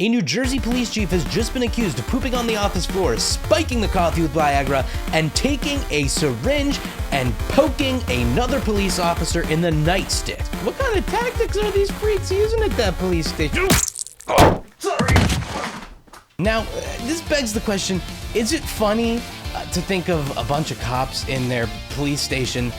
A New Jersey police chief has just been accused of pooping on the office floor, spiking the coffee with Viagra, and taking a syringe and poking another police officer in the nightstick. What kind of tactics are these freaks using at that police station? Oh, sorry. Now, this begs the question, is it funny to think of a bunch of cops in their police station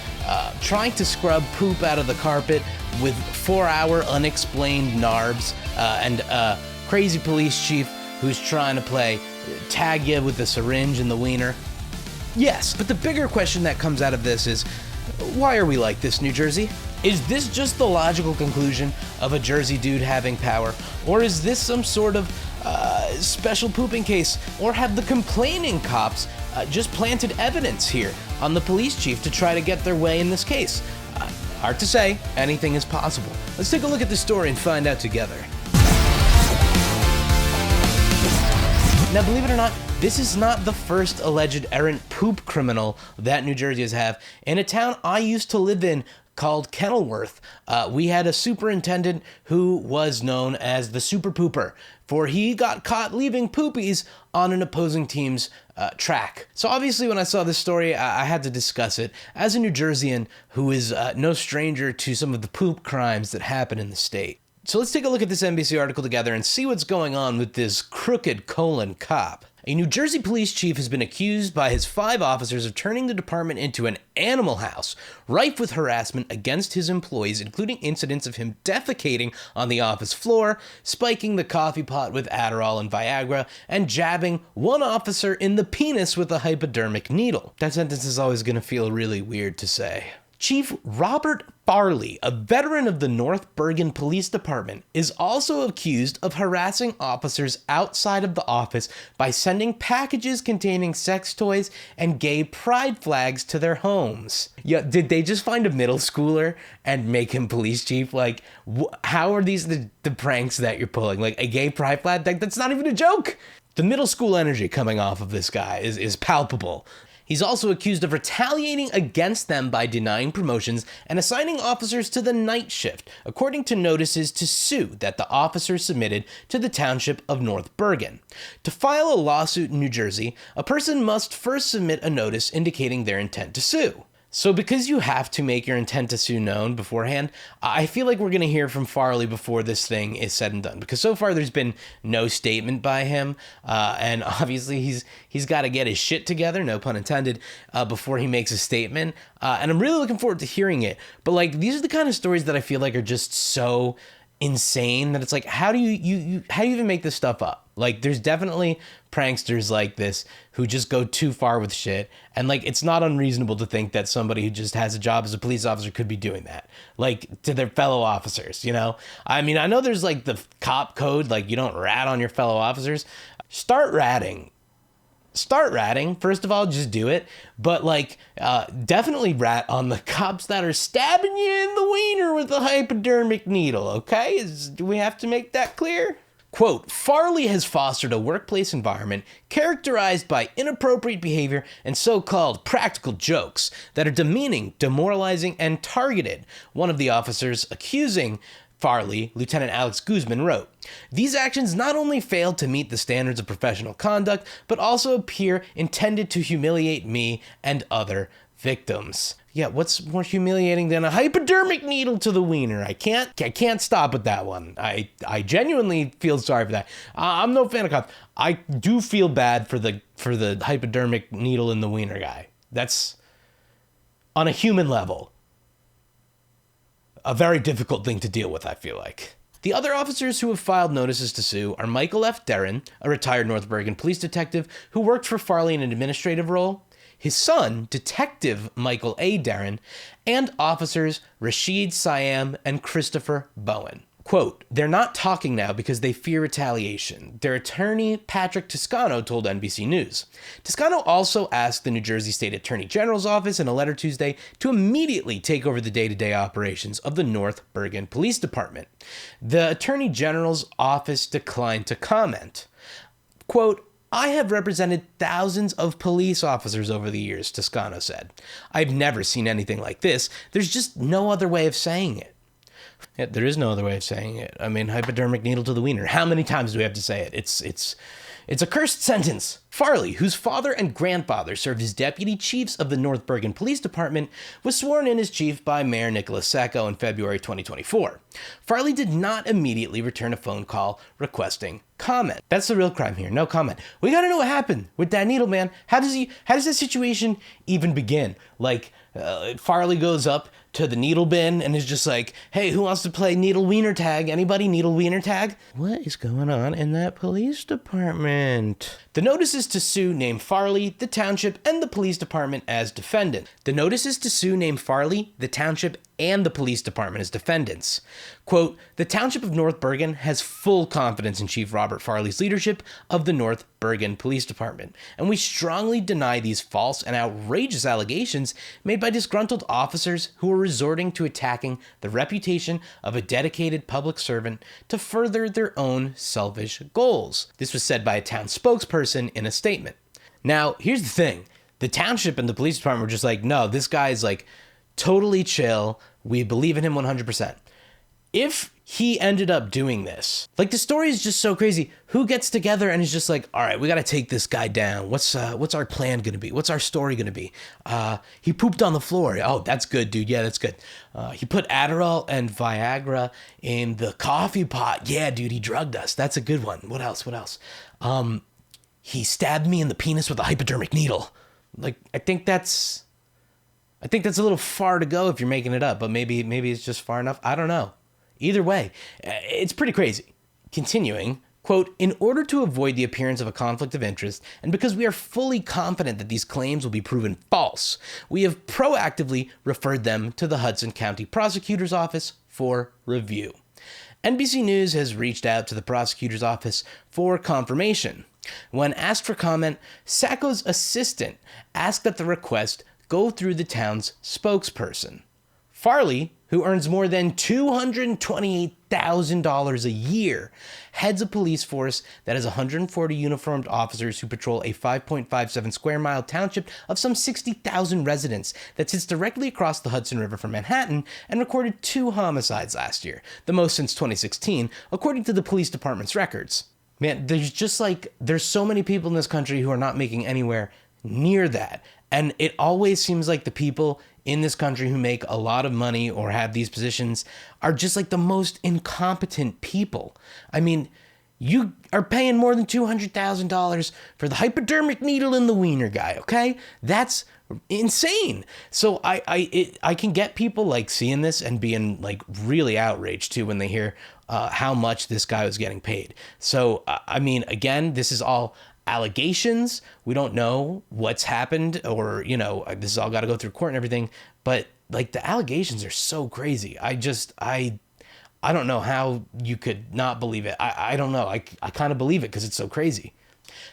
trying to scrub poop out of the carpet with 4-hour unexplained NARBs and crazy police chief who's trying to play tag ya with the syringe and the wiener? Yes, but the bigger question that comes out of this is, why are we like this, New Jersey? Is this just the logical conclusion of a Jersey dude having power? Or is this some sort of special pooping case? Or have the complaining cops just planted evidence here on the police chief to try to get their way in this case? Hard to say, anything is possible. Let's take a look at the story and find out together. Now, believe it or not, this is not the first alleged errant poop criminal that New Jerseyans have. In a town I used to live in called Kenilworth, we had a superintendent who was known as the Super Pooper, for he got caught leaving poopies on an opposing team's track. So obviously when I saw this story, I had to discuss it as a New Jerseyan who is no stranger to some of the poop crimes that happen in the state. So let's take a look at this NBC article together and see what's going on with this crooked cop. A New Jersey police chief has been accused by his 5 officers of turning the department into an animal house, rife with harassment against his employees, including incidents of him defecating on the office floor, spiking the coffee pot with Adderall and Viagra, and jabbing one officer in the penis with a hypodermic needle. That sentence is always going to feel really weird to say. Chief Robert Farley, a veteran of the North Bergen Police Department, is also accused of harassing officers outside of the office by sending packages containing sex toys and gay pride flags to their homes. Yeah, did they just find a middle schooler and make him police chief? Like, how are these the pranks that you're pulling? Like, a gay pride flag? That's not even a joke! The middle school energy coming off of this guy is palpable. He's also accused of retaliating against them by denying promotions and assigning officers to the night shift, according to notices to sue that the officers submitted to the township of North Bergen. To file a lawsuit in New Jersey, a person must first submit a notice indicating their intent to sue. So because you have to make your intent to sue known beforehand, I feel like we're going to hear from Farley before this thing is said and done. Because so far there's been no statement by him, and obviously he's got to get his shit together, no pun intended, before he makes a statement. And I'm really looking forward to hearing it. But like, these are the kind of stories that I feel like are just so insane that it's like, how do you even make this stuff up? Like, there's definitely pranksters like this who just go too far with shit, and like, it's not unreasonable to think that somebody who just has a job as a police officer could be doing that, like, to their fellow officers, you know? I mean, I know there's like the cop code, like you don't rat on your fellow officers. Start ratting. First of all, just do it. But like, definitely rat on the cops that are stabbing you in the wiener with a hypodermic needle, okay? Do we have to make that clear? Quote, Farley has fostered a workplace environment characterized by inappropriate behavior and so-called practical jokes that are demeaning, demoralizing, and targeted, one of the officers accusing Farley, Lieutenant Alex Guzman, wrote. These actions not only failed to meet the standards of professional conduct, but also appear intended to humiliate me and other victims. Yeah, what's more humiliating than a hypodermic needle to the wiener? I can't stop with that one. I genuinely feel sorry for that. I'm no fan of cops. I do feel bad for the hypodermic needle in the wiener guy. That's, on a human level, a very difficult thing to deal with, I feel like. The other officers who have filed notices to sue are Michael F. Derrin, a retired North Bergen police detective who worked for Farley in an administrative role, his son, Detective Michael A. Derrin, and officers Rashid Siam and Christopher Bowen. Quote, they're not talking now because they fear retaliation, their attorney Patrick Toscano told NBC News. Toscano also asked the New Jersey State Attorney General's office in a letter Tuesday to immediately take over the day-to-day operations of the North Bergen Police Department. The Attorney General's office declined to comment. Quote, I have represented thousands of police officers over the years, Toscano said. I've never seen anything like this. There's just no other way of saying it. Yeah, there is no other way of saying it. I mean, hypodermic needle to the wiener. How many times do we have to say it? It's a cursed sentence. Farley, whose father and grandfather served as deputy chiefs of the North Bergen Police Department, was sworn in as chief by Mayor Nicholas Sacco in February 2024. Farley did not immediately return a phone call requesting comment. That's the real crime here. No comment. We gotta know what happened with that needle, man. How does that situation even begin? Like, Farley goes up to the needle bin and is just like, hey, who wants to play needle wiener tag? Anybody needle wiener tag? What is going on in that police department? The notices to sue name Farley, the township, and the police department as defendant. The notices to sue name Farley, the township, and the police department as defendants. Quote, the township of North Bergen has full confidence in Chief Robert Farley's leadership of the North Bergen Police Department, and we strongly deny these false and outrageous allegations made by disgruntled officers who are resorting to attacking the reputation of a dedicated public servant to further their own selfish goals. This was said by a town spokesperson in a statement. Now, here's the thing. The township and the police department were just like, no, this guy's like totally chill. We believe in him 100%. If he ended up doing this, like, the story is just so crazy. Who gets together and is just like, all right, we got to take this guy down. What's our plan going to be? What's our story going to be? He pooped on the floor. Oh, that's good, dude. Yeah, that's good. He put Adderall and Viagra in the coffee pot. Yeah, dude, he drugged us. That's a good one. What else? He stabbed me in the penis with a hypodermic needle. Like, I think that's a little far to go if you're making it up, but maybe it's just far enough. I don't know. Either way, it's pretty crazy. Continuing, quote, in order to avoid the appearance of a conflict of interest, and because we are fully confident that these claims will be proven false, we have proactively referred them to the Hudson County Prosecutor's Office for review. NBC News has reached out to the prosecutor's office for confirmation. When asked for comment, Sacco's assistant asked that the request go through the town's spokesperson. Farley, who earns more than $228,000 a year, heads a police force that has 140 uniformed officers who patrol a 5.57 square mile township of some 60,000 residents that sits directly across the Hudson River from Manhattan and recorded 2 homicides last year, the most since 2016, according to the police department's records. Man, there's so many people in this country who are not making anywhere near that. And it always seems like the people in this country who make a lot of money or have these positions are just like the most incompetent people. I mean, you are paying more than $200,000 for the hypodermic needle in the wiener guy, okay? That's insane. So I can get people like seeing this and being like really outraged too when they hear how much this guy was getting paid. So, I mean, again, this is all allegations. We don't know what's happened, or, you know, this has all got to go through court and everything, but like the allegations are so crazy. I don't know how you could not believe it. I don't know. I kind of believe it because it's so crazy.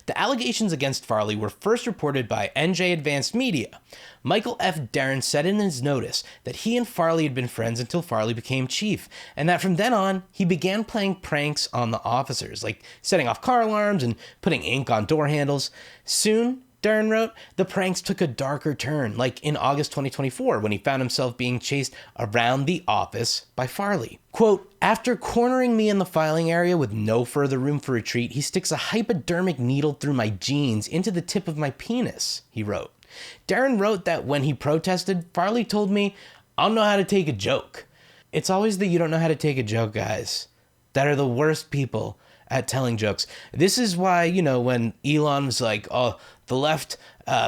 The allegations against Farley were first reported by NJ Advanced Media. Michael F. Darren said in his notice that he and Farley had been friends until Farley became chief, and that from then on, he began playing pranks on the officers, like setting off car alarms and putting ink on door handles. Soon, Darren wrote, the pranks took a darker turn, like in August 2024 when he found himself being chased around the office by Farley. Quote, after cornering me in the filing area with no further room for retreat, he sticks a hypodermic needle through my jeans into the tip of my penis, he wrote. Darren wrote that when he protested, Farley told me, I don't know how to take a joke. It's always the you don't know how to take a joke guys that are the worst people at telling jokes. This is why, you know, when Elon was like, oh, the left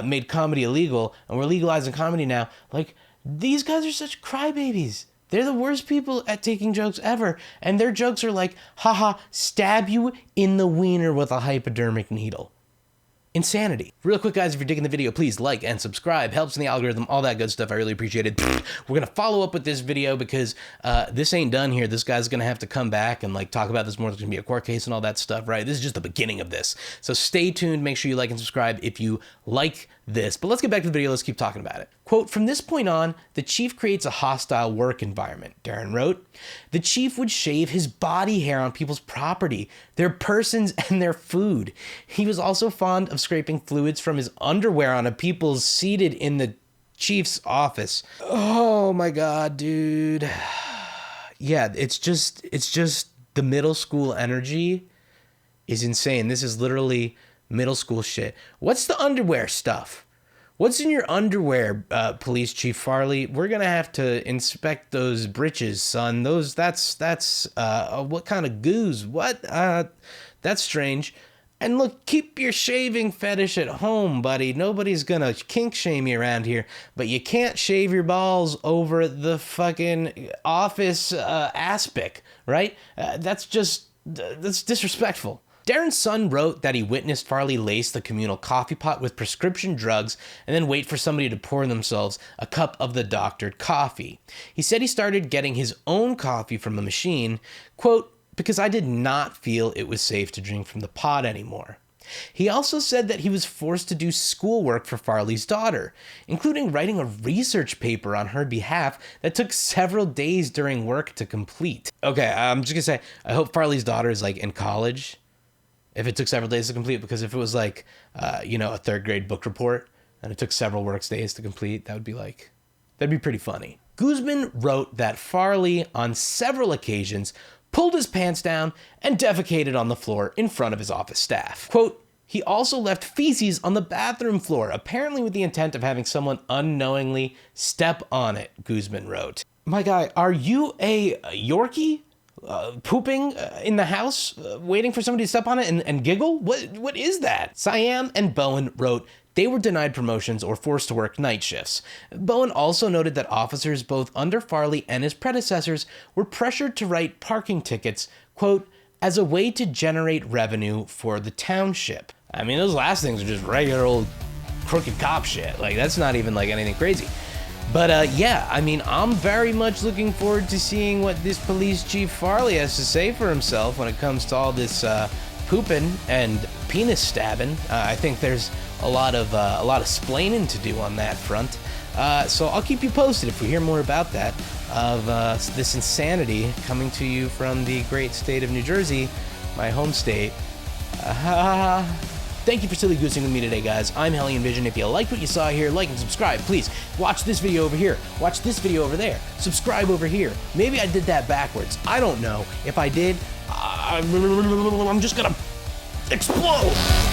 made comedy illegal and we're legalizing comedy now, like, these guys are such crybabies. They're the worst people at taking jokes ever. And their jokes are like, haha, stab you in the wiener with a hypodermic needle. Insanity. Real quick, guys, if you're digging the video, please like and subscribe. Helps in the algorithm, all that good stuff. I really appreciate it. We're going to follow up with this video because this ain't done here. This guy's going to have to come back and like talk about this more. There's going to be a court case and all that stuff, right? This is just the beginning of this. So stay tuned. Make sure you like and subscribe if you like this. But let's get back to the video. Let's keep talking about it. Quote, from this point on, the chief creates a hostile work environment, Darren wrote. The chief would shave his body hair on people's property, their persons, and their food. He was also fond of scraping fluids from his underwear onto people seated in the chief's office. Oh my God, dude. yeah, it's just the middle school energy is insane. This is literally middle school shit. What's the underwear stuff? What's in your underwear, Police Chief Farley? We're gonna have to inspect those britches, son. That's what kind of goose? What? That's strange. And look, keep your shaving fetish at home, buddy. Nobody's gonna kink shame you around here, but you can't shave your balls over the fucking office aspic, right? That's disrespectful. Darren's son wrote that he witnessed Farley lace the communal coffee pot with prescription drugs and then wait for somebody to pour themselves a cup of the doctored coffee. He said he started getting his own coffee from a machine, quote, because I did not feel it was safe to drink from the pot anymore. He also said that he was forced to do schoolwork for Farley's daughter, including writing a research paper on her behalf that took several days during work to complete. Okay, I'm just gonna say, I hope Farley's daughter is like in college, if it took several days to complete, because if it was like, a third grade book report and it took several work days to complete, that'd be pretty funny. Guzman wrote that Farley, on several occasions, pulled his pants down and defecated on the floor in front of his office staff. Quote, he also left feces on the bathroom floor, apparently with the intent of having someone unknowingly step on it, Guzman wrote. My guy, are you a Yorkie? Pooping in the house, waiting for somebody to step on it and giggle? What is that? Siam and Bowen wrote they were denied promotions or forced to work night shifts. Bowen also noted that officers both under Farley and his predecessors were pressured to write parking tickets, quote, as a way to generate revenue for the township. I mean, those last things are just regular old crooked cop shit. Like, that's not even like anything crazy. But yeah, I mean, I'm very much looking forward to seeing what this Police Chief Farley has to say for himself when it comes to all this pooping and penis stabbing. I think there's a lot of splaining to do on that front. So I'll keep you posted if we hear more about that, of this insanity coming to you from the great state of New Jersey, my home state. Thank you for silly goosing with me today, guys. I'm Hellion.Vision. If you liked what you saw here, like and subscribe. Please watch this video over here. Watch this video over there. Subscribe over here. Maybe I did that backwards. I don't know. If I did, I'm just gonna explode.